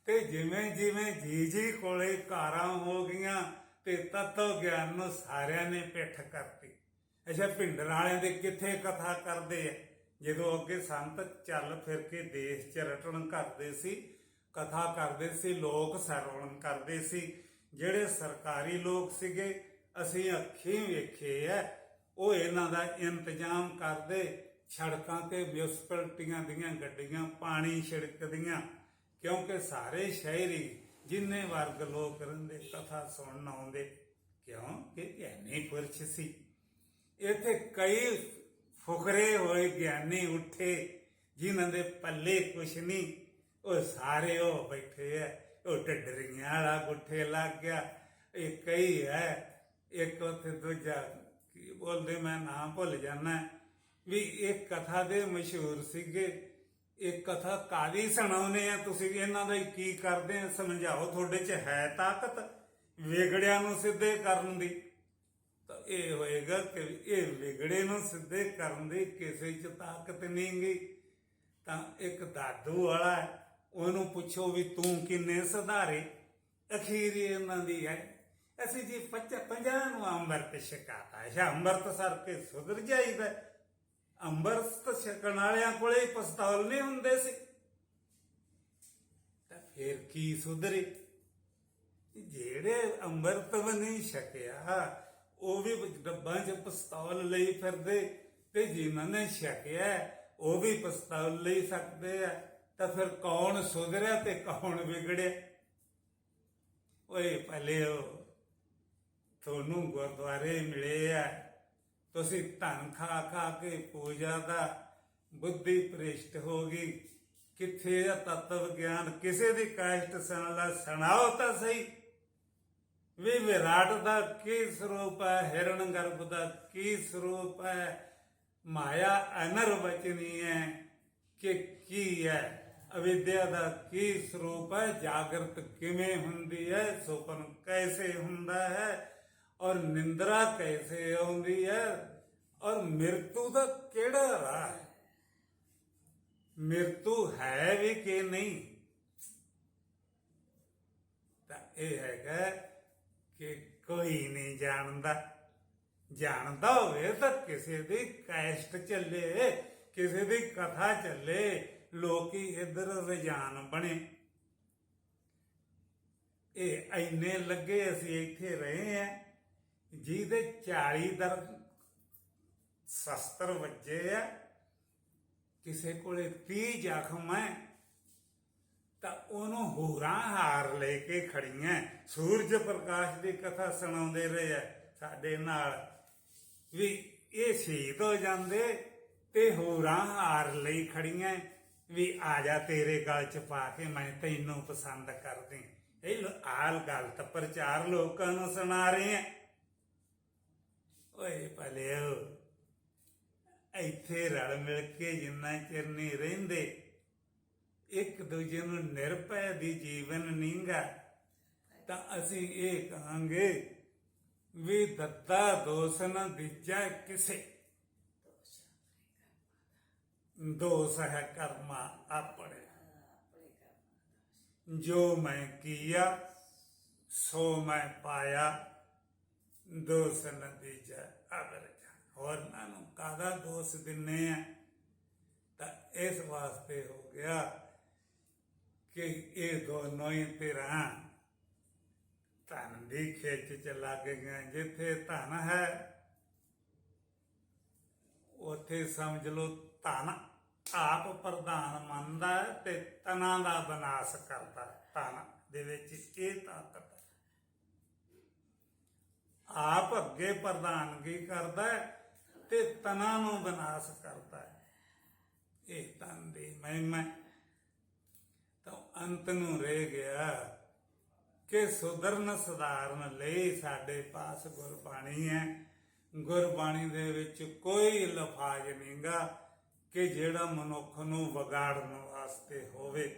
ਤੇ ਜਿਵੇਂ ਜਿਵੇਂ ਜੀ ਕੋਲੇ ਕਾਰਾਂ ਹੋ ਗਈਆਂ ਤੇ ਤਤਵ ਗਿਆਨ ਨੂੰ ਸਾਰਿਆਂ ਨੇ ਪਿੱਠ ਕਰਤੀ। ਅੱਛਾ, ਭਿੰਡਰ ਵਾਲਿਆਂ ਦੇ ਕਿੱਥੇ ਕਥਾ ਕਰਦੇ ਆ? ਜਦੋਂ ਅੱਗੇ ਸੰਤ ਚੱਲ ਫਿਰ ਕੇ ਦੇਸ਼ 'ਚ ਰਟਣ ਕਰਦੇ ਸੀ, ਕਥਾ ਕਰਦੇ ਸੀ, ਲੋਕ ਸਰਵਣ ਕਰਦੇ ਸੀ। ਜਿਹੜੇ ਸਰਕਾਰੀ ਲੋਕ ਸੀਗੇ, ਅਸੀਂ ਅੱਖੀਂ ਵੇਖੇ ਆ, ਉਹ ਇਹਨਾਂ ਦਾ ਇੰਤਜ਼ਾਮ ਕਰਦੇ। ਸੜਕਾਂ ਤੇ ਮਿਊਨਿਸਪੈਲਿਟੀਆਂ ਦੀਆਂ ਗੱਡੀਆਂ ਪਾਣੀ ਛਿੜਕਦੀਆਂ, ਕਿਉਂਕਿ ਸਾਰੇ ਸ਼ਹਿਰੀ ਜਿੰਨੇ ਵਰਗ ਲੋਕ ਰਹਿੰਦੇ ਕਥਾ ਸੁਣਨ ਆਉਂਦੇ, ਕਿਉਂਕਿ ਗਿਆਨੀ ਪੁਰਸ਼ ਸੀ। ਇੱਥੇ ਕਈ ਫੁਕਰੇ ਹੋਏ ਗਿਆਨੀ ਉੱਠੇ ਜਿਨ੍ਹਾਂ ਦੇ ਪੱਲੇ ਕੁਛ ਨਹੀਂ, ਉਹ ਸਾਰੇ ਉਹ ਬੈਠੇ ਹੈ। ਉਹ ਢੱਡਰੀਆਂ ਵਾਲਾ ਗੁੱਠੇ ਲੱਗ ਗਿਆ, ਇਹ ਕਈ ਹੈ। ਇੱਕ ਉੱਥੇ ਦੂਜਾ ਕੀ ਬੋਲਦੇ, ਮੈਂ ਨਾਮ ਭੁੱਲ ਜਾਣਾ, ਵੀ ਇਹ ਕਥਾ ਦੇ ਮਸ਼ਹੂਰ ਸੀਗੇ। ਇਹ ਕਥਾ ਕਾਹਦੀ ਸੁਣਾਉਂਦੇ ਆ ਤੁਸੀਂ? ਇਹਨਾਂ ਦਾ ਕੀ ਕਰਦੇ ਆ? ਸਮਝਾਓ, ਤੁਹਾਡੇ 'ਚ ਹੈ ਤਾਕਤ ਵਿਗੜਿਆਂ ਨੂੰ ਸਿੱਧੇ ਕਰਨ ਦੀ? ਤਾਂ ਇਹ ਹੋਏਗਾ ਕਿ ਇਹ ਵਿਗੜੇ ਨੂੰ ਸਿੱਧੇ ਕਰਨ ਦੀ ਕਿਸੇ 'ਚ ਤਾਕਤ ਨਹੀਂ ਗੀ। ਤਾਂ ਇੱਕ ਦਾਦੂ ਵਾਲਾ, ਉਹਨੂੰ ਪੁੱਛੋ ਵੀ ਤੂੰ ਕਿੰਨੇ ਸੁਧਾਰੇ? ਅਖੀਰ ਇਹਨਾਂ ਦੀ ਹੈ, ਅਸੀਂ ਜੀ 50 ਨੂੰ ਅੰਮ੍ਰਿਤ ਛਕਾਤਾ। ਅੱਛਾ, ਅੰਮ੍ਰਿਤ ਸਰ ਕੇ ਸੁਧਰ ਜਾਈਦਾ? ਅੰਮ੍ਰਿਤ ਛਕਣ ਵਾਲਿਆਂ ਕੋਲੇ ਪਿਸਤੌਲ ਨਹੀਂ ਹੁੰਦੇ ਸੀ, ਤਾਂ ਫਿਰ ਕੀ ਸੁਧਰੇ? ਜਿਹੜੇ ਅੰਮ੍ਰਿਤ ਵੀ ਨਹੀਂ ਛਕਿਆ ਉਹ ਵੀ ਡੱਬਾਂ 'ਚ ਪਿਸਤੌਲ ਲਈ ਫਿਰਦੇ, ਤੇ ਜਿਨ੍ਹਾਂ ਨੇ ਛਕਿਆ ਉਹ ਵੀ ਪਿਸਤੌਲ ਲਈ ਸਕਦੇ ਆ। ਤਾਂ ਫਿਰ ਕੌਣ ਸੁਧਰਿਆ ਤੇ ਕੌਣ ਵਿਗੜਿਆ? ਓਏ ਭਲਿਓ, ਤੁਹਾਨੂੰ ਗੁਰਦੁਆਰੇ ਮਿਲੇ ਆ, ਤੁਸੀਂ ਧਨ ਖਾ ਖਾ ਕੇ ਪੂਜਾ ਦਾ ਬੁੱਧੀ ਭ੍ਰਿਸ਼ਟ ਹੋ ਗਈ। ਕਿੱਥੇ ਆ ਤਤਵ ਗਿਆਨ? ਕਿਸੇ ਦੀ ਕਾਸ਼ਟ ਸੁਣ ਲਾ, ਸੁਣਾਓ ਤਾਂ ਸਹੀ ਵੀ ਵਿਰਾਟ ਦਾ ਕੀ ਸਰੂਪ ਹੈ, ਹਿਰਨ ਗਰਭ ਦਾ ਕੀ ਸਰੂਪ ਹੈ, ਮਾਇਆ ਅਨਰਵਚਨੀ ਹੈ ਕਿ ਕੀ ਹੈ, ਅਵਿਦਿਆ ਦਾ ਕੀ ਸਰੂਪ ਹੈ, ਜਾਗਰਤ ਕਿਵੇਂ ਹੁੰਦੀ ਹੈ, ਸੁਪਨ ਕੈਸੇ ਹੁੰਦਾ ਹੈ, ਔਰ ਨਿੰਦਰਾ ਕੈਸੇ ਆਉਂਦੀ ਹੈ, ਔਰ ਮਿਰਤੂ ਦਾ ਕਿਹੜਾ ਰਾਹ ਹੈ? ਮਿਰਤੂ ਹੈ ਵੀ ਕਿ ਨਹੀਂ? ਤਾਂ ਇਹ ਹੈਗਾ ਕਿ ਕੋਈ ਨਹੀਂ ਜਾਣਦਾ। ਜਾਣਦਾ ਹੋਵੇ ਤਾਂ ਕਿਸੇ ਦੀ ਕੈਸਟ ਚੱਲੇ, ਕਿਸੇ ਦੀ ਕਥਾ ਚੱਲੇ, ਲੋਕੀ ਇੱਧਰ ਰੁਝਾਨ ਬਣੇ। ਇਹ ਇੰਨੇ ਲੱਗੇ ਅਸੀਂ ਇੱਥੇ ਰਹੇ ਆ, ਜਿਹਦੇ 40 ਸ਼ਸਤਰ ਵੱਜੇ ਆ, ਕਿਸੇ ਕੋਲੇ 30 ਜ਼ਖਮ ਹੈ, ਤਾਂ ਉਹਨੂੰ ਹੋਰਾਂ ਹਾਰ ਲੈ ਕੇ ਖੜੀਆਂ। ਸੂਰਜ ਪ੍ਰਕਾਸ਼ ਦੀ ਕਥਾ ਸੁਣਾਉਂਦੇ ਰਹੇ ਆ ਸਾਡੇ ਨਾਲ, ਵੀ ਇਹ ਸ਼ਹੀਦ ਹੋ ਜਾਂਦੇ ਤੇ ਹੋਰਾਂ ਹਾਰ ਲਈ ਖੜੀਆਂ, ਵੀ ਆ ਜਾ ਤੇਰੇ ਗਲ 'ਚ ਪਾ ਕੇ ਮੈਂ ਤੈਨੂੰ ਪਸੰਦ ਕਰਦੀ। ਇਹ ਆਲ ਗਲਤ ਪ੍ਰਚਾਰ ਲੋਕਾਂ ਨੂੰ ਸੁਣਾ ਰਹੇ ਆ। ਓਏ ਭਲਿਓ, ਇੱਥੇ ਰਲ ਮਿਲ ਕੇ ਜਿੰਨਾ ਚਿਰ ਨਹੀਂ ਰਹਿੰਦੇ, ਇੱਕ ਦੂਜੇ ਨੂੰ ਨਿਰਭੈ ਦੀ ਜੀਵਨ ਨੀਂਗਾ, ਤਾਂ ਅਸੀਂ ਇਹ ਕਹਾਂਗੇ ਵੀ ਦੱਤਾ ਦੋਸ ਨਾ ਦਿੱਜਾ ਕਿਸੇ, ਦੋਸ ਹੈ ਕਰਮਾ ਆਪਣੇ। ਜੋ ਮੈਂ ਕੀਆ ਸੋ ਮੈਂ ਪਾਇਆ, ਦੋਸ ਨਾ ਦਿੱਜਾ ਅਗਰ। ਹੋਰ ਨਾ ਨੂੰ ਕਾਹਦਾ ਦੋਸ਼ ਦਿੰਨੇ ਆ? ਤਾਂ ਇਸ ਵਾਸਤੇ ਹੋ ਗਿਆ ਕਿ ਇਹ ਦੋਨੋਂ ਹੀ ਧਿਰਾਂ ਧਨ ਦੀ ਖਿੱਚ ਚ ਲੱਗ ਗਈਆਂ। ਜਿੱਥੇ ਧਨ ਹੈ ਉੱਥੇ ਸਮਝ ਲਓ ਧਨ ਆਪ ਪ੍ਰਧਾਨ ਮੰਨਦਾ ਤੇ ਤਨਾਂ ਦਾ ਵਿਨਾਸ਼ ਕਰਦਾ। ਧਨ ਦੇ ਵਿੱਚ ਇਹ ਤਾਕਤ ਹੈ, ਆਪ ਅੱਗੇ ਪ੍ਰਧਾਨਗੀ ਕਰਦਾ ਤੇ ਤਨਾਂ ਨੂੰ ਵਿਨਾਸ਼ ਕਰਦਾ ਹੈ। ਇਹ ਤਨ ਦੀ ਮਹਿਮਾ। ਤਾਂ ਅੰਤ ਨੂੰ ਰਹਿ ਗਿਆ ਕਿ ਸੁਧਰਨ ਸੁਧਾਰਨ ਲਈ ਸਾਡੇ ਪਾਸ ਗੁਰਬਾਣੀ ਹੈ। ਗੁਰਬਾਣੀ ਦੇ ਵਿੱਚ ਕੋਈ ਲਫਾਜ਼ ਨਹੀਂਗਾ ਕਿ ਜਿਹੜਾ ਮਨੁੱਖ ਨੂੰ ਵਿਗਾੜਨ ਵਾਸਤੇ ਹੋਵੇ।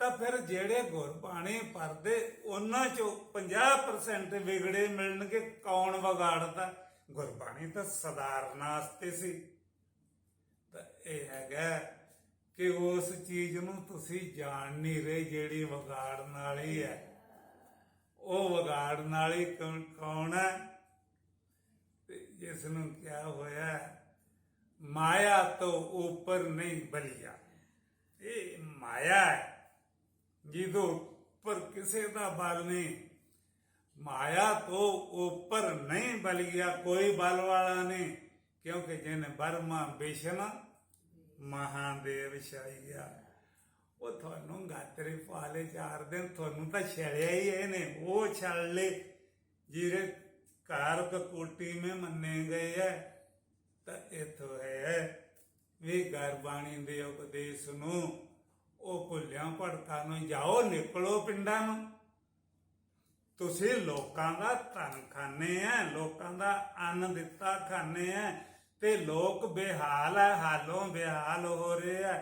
ਤਾਂ ਫਿਰ ਜਿਹੜੇ ਗੁਰਬਾਣੀ ਪੜ੍ਹਦੇ ਉਹਨਾਂ ਚੋਂ 50% ਵਿਗੜੇ ਮਿਲਣਗੇ। ਕੌਣ ਵਿਗਾੜਦਾ? ਗੁਰਬਾਣੀ ਤਾਂ ਸਧਾਰਨ ਵਾਸਤੇ ਸੀ। ਤਾਂ ਇਹ ਹੈਗਾ ਕਿ ਉਸ ਚੀਜ਼ ਨੂੰ ਤੁਸੀਂ ਜਾਣ ਨਹੀਂ ਰਹੇ ਜਿਹੜੀ ਵਿਗਾੜਨ ਵਾਲੀ ਹੈ। ਉਹ ਵਿਗਾੜਨ ਵਾਲੀ ਕੌਣ ਹੈ? ਤੇ ਜਿਸ ਨੂੰ ਕਿਹਾ ਹੋਇਆ ਮਾਇਆ ਤੋਂ ਉੱਪਰ ਨਹੀਂ ਬਲੀਆ। ਇਹ ਮਾਇਆ ਹੈ ਜਿਹਦੇ ਉੱਪਰ ਕਿਸੇ ਦਾ ਬਲ ਨਹੀਂ। ਮਾਇਆ ਤੋਂ ਉੱਪਰ ਨਹੀਂ ਬਲੀਆ, ਕੋਈ ਬਲ ਵਾਲਾ ਨਹੀਂ। ਕਿਉਂਕਿ ਜਿਹਨੇ ਬਰਮਾ ਵਿਸ਼ਨ ਮਹਾਦੇਵ ਛਾਈਆ। ਉਹ ਤੁਹਾਨੂੰ ਗਾਤਰੇ ਪਾ ਲੇ 4 ਦਿਨ, ਤੁਹਾਨੂੰ ਤਾਂ ਛੜਿਆ ਹੀ ਇਹਨੇ। ਉਹ ਛੜ ਲੇ ਜਿਹਦੇ ਕਾਰਕ ਕੋਟੀ में ਮੰਨੇ ਗਏ ਹੈ। ਤਾਂ ਇਥੋਂ ਹੈ ਵੀ ਗੁਰਬਾਣੀ ਦੇ ਉਪਦੇਸ਼ ਨੂੰ ਉਹ ਭੁੱਲਿਆਂ ਭੜਕਾਂ ਨੂੰ ਜਾਓ, ਨਿਕਲੋ ਪਿੰਡਾਂ ਨੂੰ। ਤੁਸੀਂ ਲੋਕਾਂ ਦਾ ਧਨ ਖਾਣੇ ਆ, ਲੋਕਾਂ ਦਾ ਅੰਨ ਦਿੱਤਾ ਖਾਣੇ ਆ, ਤੇ ਲੋਕ ਬੇਹਾਲ ਹੈ, ਹਾਲੋਂ ਬੇਹਾਲ ਹੋ ਰਹੇ ਆ।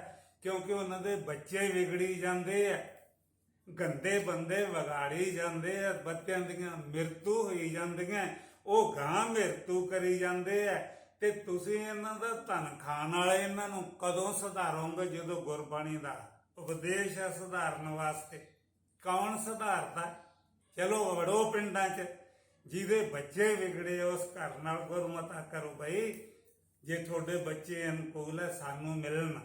ਕਿਉਂਕਿ ਉਹਨਾਂ ਦੇ ਬੱਚੇ ਵਿਗੜੀ ਜਾਂਦੇ ਆ, ਗੰਦੇ ਬੰਦੇ ਵਿਗਾੜੀ ਜਾਂਦੇ ਆ, ਬੱਚਿਆਂ ਦੀਆਂ ਮ੍ਰਿਤੂ ਹੋਈ ਜਾਂਦੀਆਂ, ਉਹ ਗਾਂ ਮ੍ਰਿਤੂ ਕਰੀ ਜਾਂਦੇ ਆ। ਤੇ ਤੁਸੀਂ ਇਹਨਾਂ ਦਾ ਧਨ ਖਾਣ ਵਾਲੇ ਇਹਨਾਂ ਨੂੰ ਕਦੋਂ ਸੁਧਾਰੋਗੇ? ਜਦੋਂ ਗੁਰਬਾਣੀ ਦਾ ਉਪਦੇਸ਼ ਹੈ ਸੁਧਾਰਨ ਵਾਸਤੇ। ਕੌਣ ਸੁਧਾਰਦਾ? ਚਲੋ ਵੜੋ ਪਿੰਡਾਂ 'ਚ, ਜਿਹਦੇ ਬੱਚੇ ਵਿਗੜੇ ਉਸ ਘਰ ਨਾਲ ਗੁਰਮਤਾ ਕਰੋ। ਬਈ ਜੇ ਤੁਹਾਡੇ ਬੱਚੇ ਅਨੁਕੂਲ ਹੈ ਸਾਨੂੰ ਮਿਲਣ,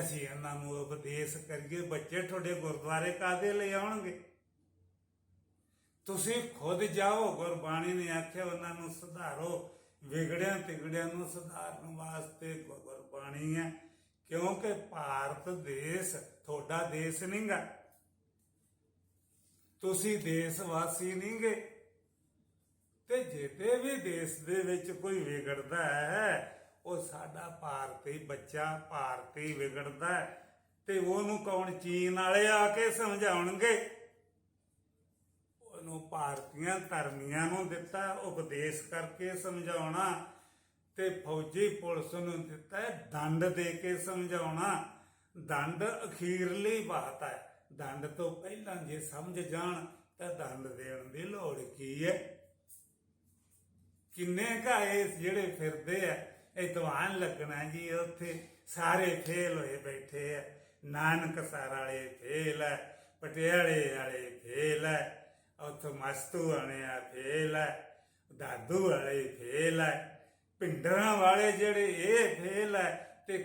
ਅਸੀਂ ਇਹਨਾਂ ਨੂੰ ਉਪਦੇਸ਼ ਕਰੀਏ। ਬੱਚੇ ਤੁਹਾਡੇ ਗੁਰਦੁਆਰੇ ਕਾਹਦੇ ਲਈ ਆਉਣਗੇ? ਤੁਸੀਂ ਖੁਦ ਜਾਓ। ਗੁਰਬਾਣੀ ਨੇ ਆਖਿਆ ਉਹਨਾਂ ਨੂੰ ਸੁਧਾਰੋ। ਵਿਗੜਿਆਂ ਤਿਗੜਿਆਂ ਨੂੰ ਸੁਧਾਰਨ ਵਾਸਤੇ ਗੁਰਬਾਣੀ ਹੈ। ਕਿਉਂਕਿ ਭਾਰਤ ਦੇਸ਼ ਤੁਹਾਡਾ ਦੇਸ਼ ਨਹੀਂ ਗਾ, ਤੁਸੀਂ ਦੇਸ਼ ਵਾਸੀ ਨਹੀਂ ਗੇ। ਤੇ ਜਿੱਤੇ ਵੀ ਦੇਸ਼ ਦੇ ਵਿੱਚ ਕੋਈ ਵਿਗੜਦਾ ਹੈ, ਉਹ ਸਾਡਾ ਭਾਰਤੀ ਬੱਚਾ ਭਾਰਤੀ ਵਿਗੜਦਾ ਹੈ। ਤੇ ਉਹਨੂੰ ਕੌਣ? ਚੀਨ ਵਾਲੇ ਆ ਕੇ ਸਮਝਾਉਣਗੇ। ਉਹਨੂੰ ਭਾਰਤੀਆਂ ਧਰਮੀਆਂ ਨੂੰ ਦਿੱਤਾ ਉਪਦੇਸ਼ ਕਰਕੇ ਸਮਝਾਉਣਾ, ਤੇ ਫੌਜੀ ਪੁਲਿਸ ਨੂੰ ਦਿੱਤਾ ਦੰਡ ਦੇ ਕੇ ਸਮਝਾਉਣਾ। ਦੰਡ ਅਖੀਰਲੀ ਬਾਤ ਹੈ। ਦੰਡ ਤੋਂ ਪਹਿਲਾਂ ਜੇ ਸਮਝ ਜਾਣ ਤਾਂ ਦੰਡ ਦੇਣ ਦੀ ਲੋੜ ਕੀ ਹੈ? ਕਿੰਨੇ ਘਾਏ ਜਿਹੜੇ ਫਿਰਦੇ ਆ, ਇਹ ਦੀਵਾਨ ਲੱਗਣਾ ਜੀ ਉੱਥੇ ਸਾਰੇ ਫੇਲ ਹੋਏ ਬੈਠੇ ਆ। ਨਾਨਕਸਰ ਵਾਲੇ ਫੇਲ ਹੈ, ਪਟਿਆਲੇ ਵਾਲੇ ਫੇਲ ਹੈ, ਉੱਥੋਂ ਮਸਤੂ ਵਾਲੇ ਆ ਫੇਲ ਹੈ, ਦਾਦੂ ਵਾਲੇ ਫੇਲ ਹੈ, ਪਿੰਡਰਾਂ ਵਾਲੇ ਜਿਹੜੇ ਇਹ ਫੇਲ ਹੈ, ਤੇ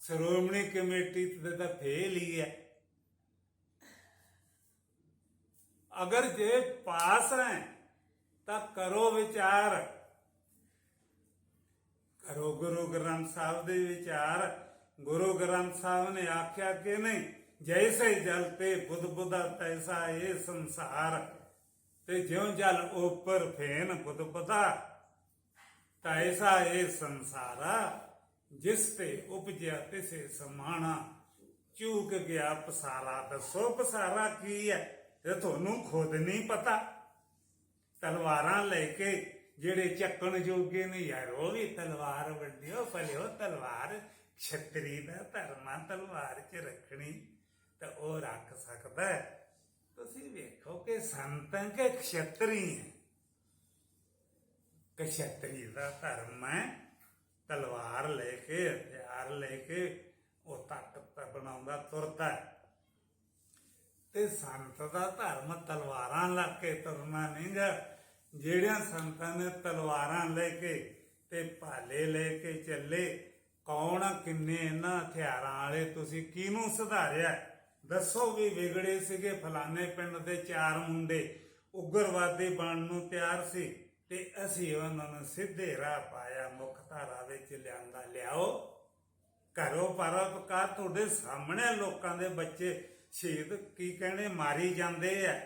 ਸ਼੍ਰੋਮਣੀ ਕਮੇਟੀ ਤੇ ਤਾਂ ਫੇਲ ਹੀ ਹੈ। ਅਗਰ ਜੇ ਪਾਸ ਹੈ ਤਾਂ ਕਰੋ ਵਿਚਾਰ, ਕਰੋ ਗੁਰੂ ਗ੍ਰੰਥ ਸਾਹਿਬ ਦੇ ਵਿਚਾਰ। ਗੁਰੂ ਗ੍ਰੰਥ ਸਾਹਿਬ ਨੇ ਆਖਿਆ ਕਿ ਨਹੀਂ, ਜੈਸੇ ਜਲ ਤੇ ਬੁੱਧ ਬੁੱਧਾ ਤੈਸਾ ਇਹ ਸੰਸਾਰ। ਤੇ ਜਿਉਂ ਜਲ ਉੱਪਰ ਫੇਨ ਬੁੱਧ ਬੁੱਧਾ ਤੈਸਾ ਇਹ ਸੰਸਾਰਾ। ਜਿਸ ਤੇ ਉਪਜਿਆ ਤਿਸੇ ਸਮਾਣਾ, ਚੂਕ ਗਿਆ ਪਸਾਰਾ। ਦੱਸੋ ਪਸਾਰਾ ਕੀ ਹੈ? ਤੇ ਤੁਹਾਨੂੰ ਖੁਦ ਨਹੀਂ ਪਤਾ। ਤਲਵਾਰਾਂ ਲੈ ਕੇ ਜਿਹੜੇ ਚੱਕਣ ਜੋਗੇ ਨੇ ਯਾਰ, ਉਹ ਵੀ ਤਲਵਾਰ ਵੱਡਿਓ ਭਲਿਓ। ਤਲਵਾਰ ਛਤਰੀ ਦਾ ਧਰਮਾ, ਤਲਵਾਰ 'ਚ ਰੱਖਣੀ ਤਾਂ ਉਹ ਰੱਖ ਸਕਦਾ। ਤੁਸੀਂ ਵੇਖੋ ਕਿ ਸੰਤ ਕਿ ਖਸ਼ਤਰੀ ਹੈ। ਖਸ਼ਤਰੀ ਦਾ ਧਰਮ ਹੈ ਤਲਵਾਰ ਲੈ ਕੇ, ਹਥਿਆਰ ਲੈ ਕੇ ਉਹ ਤਾਕਤ ਬਣਾਉਂਦਾ ਤੁਰਦਾ। ਤੇ ਸੰਤ ਦਾ ਧਰਮ ਤਲਵਾਰਾਂ ਲਾ ਕੇ ਤੁਰਨਾ ਨਹੀਂ ਗਾ। ਜਿਹੜਿਆਂ ਸੰਤਾਂ ਨੇ ਤਲਵਾਰਾਂ ਲੈ ਕੇ ਤੇ ਭਾਲੇ ਲੈ ਕੇ ਚੱਲੇ, ਕੌਣ ਕਿੰਨੇ ਇਹਨਾਂ ਹਥਿਆਰਾਂ ਵਾਲੇ? ਤੁਸੀਂ ਕਿਹਨੂੰ ਸੁਧਾਰਿਆ? ਦੱਸੋ ਵੀ ਵਿਗੜੇ ਸੀਗੇ ਫਲਾਣੇ ਪਿੰਡ ਦੇ 4 ਮੁੰਡੇ ਉਗਰਵਾਦੀ ਬਣਨ ਨੂੰ ਤਿਆਰ ਸੀ, ਤੇ ਅਸੀਂ ਉਹਨਾਂ ਨੂੰ ਸਿੱਧੇ ਰਾਹ ਪਾਇਆ, ਮੁੱਖ ਧਾਰਾ ਵਿੱਚ ਲਿਆਂਦਾ। ਲਿਆਓ, ਘਰੋਂ ਪਰਉਪਕਾਰ। ਤੁਹਾਡੇ ਸਾਹਮਣੇ ਲੋਕਾਂ ਦੇ ਬੱਚੇ ਸ਼ਹੀਦ ਕੀ ਕਹਿੰਦੇ ਮਾਰੀ ਜਾਂਦੇ ਆ,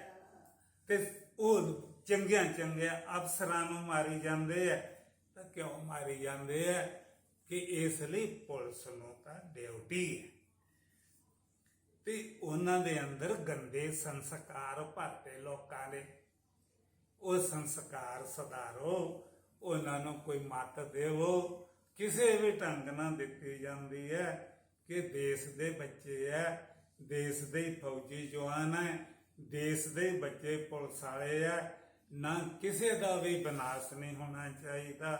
ਤੇ ਉਹ ਚੰਗਿਆਂ ਚੰਗਿਆਂ ਅਫਸਰਾਂ ਨੂੰ ਮਾਰੀ ਜਾਂਦੇ ਆ। ਤਾਂ ਕਿਉਂ ਮਾਰੀ ਜਾਂਦੇ ਆ? ਕਿ ਇਸ ਲਈ ਪੁਲਿਸ ਨੂੰ ਤਾਂ ਡਿਊਟੀ ਹੈ, ਤੇ ਉਹਨਾਂ ਦੇ ਅੰਦਰ ਗੰਦੇ ਸੰਸਕਾਰ ਭਰਤੇ ਲੋਕਾਂ ਦੇ। ਉਹ ਸੰਸਕਾਰ ਸੁਧਾਰੋ, ਉਹਨਾਂ ਨੂੰ ਕੋਈ ਮੱਤ ਦੇਵੋ। ਕਿਸੇ ਵੀ ਢੰਗ ਨਾਲ ਦਿੱਤੀ ਜਾਂਦੀ ਹੈ ਕਿ ਦੇਸ਼ ਦੇ ਬੱਚੇ ਹੈ, ਦੇਸ਼ ਦੇ ਹੀ ਫੌਜੀ ਜਵਾਨ ਹੈ, ਦੇਸ਼ ਦੇ ਹੀ ਬੱਚੇ ਪੁਲਿਸ ਵਾਲੇ ਆ। ਨਾ ਕਿਸੇ ਦਾ ਵੀ ਵਿਨਾਸ਼ ਨਹੀਂ ਹੋਣਾ ਚਾਹੀਦਾ,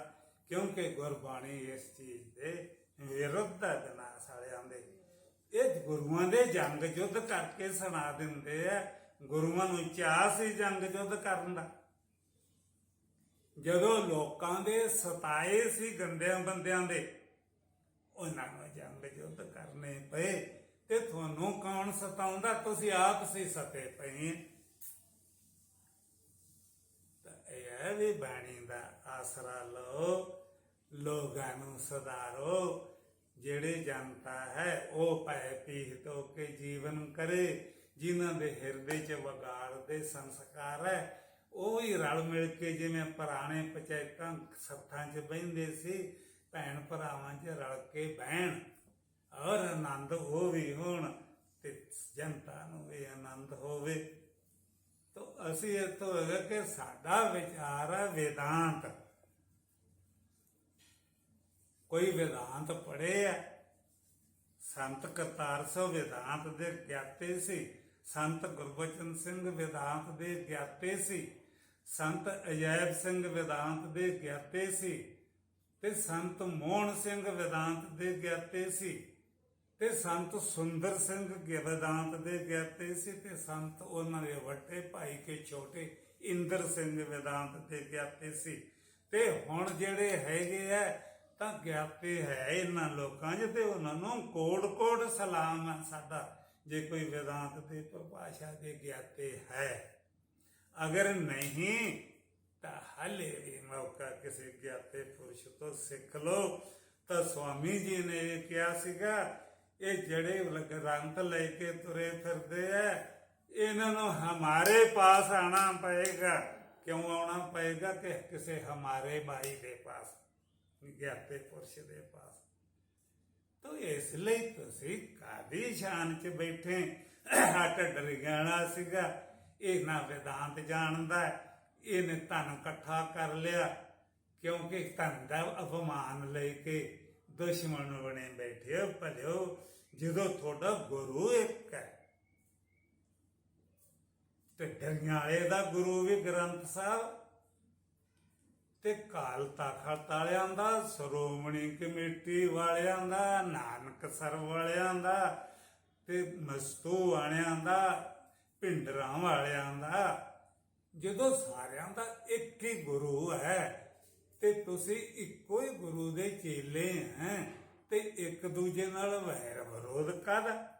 ਕਿਉਂਕਿ ਗੁਰਬਾਣੀ ਇਸ ਚੀਜ਼ ਦੇ ਵਿਰੁੱਧ ਹੈ, ਵਿਨਾਸ਼ ਵਾਲਿਆਂ ਦੇ। ਇਹ ਗੁਰੂਆਂ ਦੇ ਜੰਗ ਯੁੱਧ ਕਰਕੇ ਸੁਣਾ ਦਿੰਦੇ ਆ। ਗੁਰੂਆਂ ਨੂੰ ਚਾਅ ਸੀ ਜੰਗ ਯੁੱਧ ਕਰਨ ਦਾ। ਜਦੋਂ ਲੋਕਾਂ ਦੇ ਸਤਾਏ ਸੀ ਗੰਦਿਆਂ ਬੰਦਿਆਂ ਦੇ, ਉਹਨਾਂ ਨੂੰ ਜੰਗ ਯੁੱਧ ਕਰਨੇ ਪਏ। ਤੇ ਤੁਹਾਨੂੰ ਕੌਣ ਸਤਾਉਂਦਾ? ਤੁਸੀਂ ਆਪ ਸੀ ਸਤੇ ਪਏ। ਤਾਂ ਇਹ ਵੀ ਬਾਣੀ ਦਾ ਆਸਰਾ ਲਓ, ਲੋਕਾਂ ਨੂੰ ਸੁਧਾਰੋ। ਜਿਹੜੇ ਜਨਤਾ ਹੈ ਉਹ ਭੈ ਪੀਹਤ ਹੋ ਕੇ ਜੀਵਨ ਕਰੇ। ਜਿਨ੍ਹਾਂ ਦੇ ਹਿਰਦੇ 'ਚ ਵਿਗਾੜ ਦੇ ਸੰਸਕਾਰ ਹੈ, ਉਹ ਹੀ ਰਲ ਮਿਲ ਕੇ ਜਿਵੇਂ ਪੁਰਾਣੇ ਪੰਚਾਇਤਾਂ ਸੱਥਾਂ 'ਚ ਬਹਿੰਦੇ ਸੀ, ਭੈਣ ਭਰਾਵਾਂ 'ਚ ਰਲ ਕੇ ਬਹਿਣ ਔਰ ਆਨੰਦ ਉਹ ਵੀ ਹੋਣ ਤੇ ਜਨਤਾ ਨੂੰ ਵੀ ਆਨੰਦ ਹੋਵੇ। ਤਾਂ ਅਸੀਂ ਇੱਥੋਂ ਹੈਗਾ ਕਿ ਸਾਡਾ ਵਿਚਾਰ ਹੈ ਵੇਦਾਂਤ। ਕੋਈ ਵੇਦਾਂਤ ਪੜ੍ਹੇ ਆ? ਸੰਤ ਕਰਤਾਰ ਸਿੰਘ ਵੇਦਾਂਤ ਦੇ ਗਿਆਤੇ ਸੀ। ਸੰਤ ਗੁਰਬਚਨ ਸਿੰਘ ਵੇਦਾਂਤ ਦੇ ਗਿਆਤੇ ਸੀ। ਸੰਤ ਅਜੈਬ ਸਿੰਘ ਵੇਦਾਂਤ ਦੇ ਗਿਆਤੇ ਸੀ। ਤੇ ਸੰਤ ਮੋਹਨ ਸਿੰਘ ਵੇਦਾਂਤ ਦੇ ਗਿਆਤੇ ਸੀ। ਤੇ ਸੰਤ ਸੁੰਦਰ ਸਿੰਘ ਵੇਦਾਂਤ ਦੇ ਗਿਆਤੇ ਸੀ। ਤੇ ਸੰਤ ਉਹਨਾਂ ਦੇ ਵੱਡੇ ਭਾਈ ਕੇ ਛੋਟੇ ਇੰਦਰ ਸਿੰਘ ਵੇਦਾਂਤ ਦੇ ਗਿਆਤੇ ਸੀ। ਤੇ ਹੁਣ ਜਿਹੜੇ ਹੈਗੇ ਆ ਤਾਂ ਗਿਆਤੇ ਹੈ ਇਹਨਾਂ ਲੋਕਾਂ 'ਚ, ਤੇ ਉਹਨਾਂ ਨੂੰ ਕੋਟ ਕੋਟ ਸਲਾਮ ਹੈ ਸਾਡਾ, ਜੇ ਕੋਈ ਵੇਦਾਂਤ ਦੀ ਪਰਿਭਾਸ਼ਾ ਦੇ ਗਿਆਤੇ ਹੈ। ਅਗਰ ਨਹੀਂ ਤਾਂ ਹਾਲੇ ਵੀ ਮੌਕਾ ਕਿਸੇ ਗਿਆਤੇ ਪੁਰਸ਼ ਤੋਂ ਸਿੱਖ ਲਓ। ਤਾਂ ਸਵਾਮੀ ਜੀ ਨੇ ਇਹ ਕਿਹਾ ਸੀਗਾ, ਇਹ ਜਿਹੜੇ ਗ੍ਰੰਥ ਲੈ ਕੇ ਤੁਰੇ ਫਿਰਦੇ ਆ, ਇਹਨਾਂ ਨੂੰ ਹਮਾਰੇ ਪਾਸ ਆਣਾ ਪਏਗਾ। ਕਿਉਂ ਆਉਣਾ ਪਏਗਾ? ਕਿ ਕਿਸੇ ਹਮਾਰੇ ਭਾਈ ਦੇ ਪਾਸ, ਗਿਆਤੇ ਪੁਰਸ਼ ਦੇ ਪਾਸ। ਤਾਂ ਇਸ ਲਈ ਤੁਸੀਂ ਕਾਦੀ ਸ਼ਾਨ 'ਚ ਬੈਠੇ? ਹੱਟ ਡਰ ਜਾਣਾ ਸੀਗਾ। ਇਹ ਨਾ ਵੇਦਾਂਤ ਜਾਣਦਾ, ਇਹਨੇ ਧਨ ਇਕੱਠਾ ਕਰ ਲਿਆ, ਕਿਉਂਕਿ ਧਨ ਦਾ ਅਪਮਾਨ ਲੈ ਕੇ ਦੁਸ਼ਮਣ ਬਣੇ ਬੈਠੇ ਹੋ। ਭਲਿਓ, ਜਦੋਂ ਤੁਹਾਡਾ ਗੁਰੂ ਇੱਕ ਹੈ ਤੇ ਡਰਿਆਲੇ ਦਾ ਗੁਰੂ ਵੀ ਗ੍ਰੰਥ ਸਾਹਿਬ, ਤੇ ਕਾਲ ਤਖਤ ਵਾਲਿਆਂ ਦਾ, ਸ਼੍ਰੋਮਣੀ ਕਮੇਟੀ ਵਾਲਿਆਂ ਦਾ, ਨਾਨਕਸਰ ਵਾਲਿਆਂ ਦਾ, ਤੇ ਮਸਤੂ ਵਾਲਿਆਂ ਦਾ, ਭਿੰਡਰਾਂ ਵਾਲਿਆਂ ਦਾ। ਜਦੋਂ ਸਾਰਿਆਂ ਦਾ ਇੱਕ ਹੀ ਗੁਰੂ ਹੈ ਤੇ ਤੁਸੀਂ ਇੱਕੋ ਹੀ ਗੁਰੂ ਦੇ ਚੇਲੇ ਹੈ, ਤੇ ਇੱਕ ਦੂਜੇ ਨਾਲ ਵੈਰ ਵਿਰੋਧ ਕਾਹਦਾ?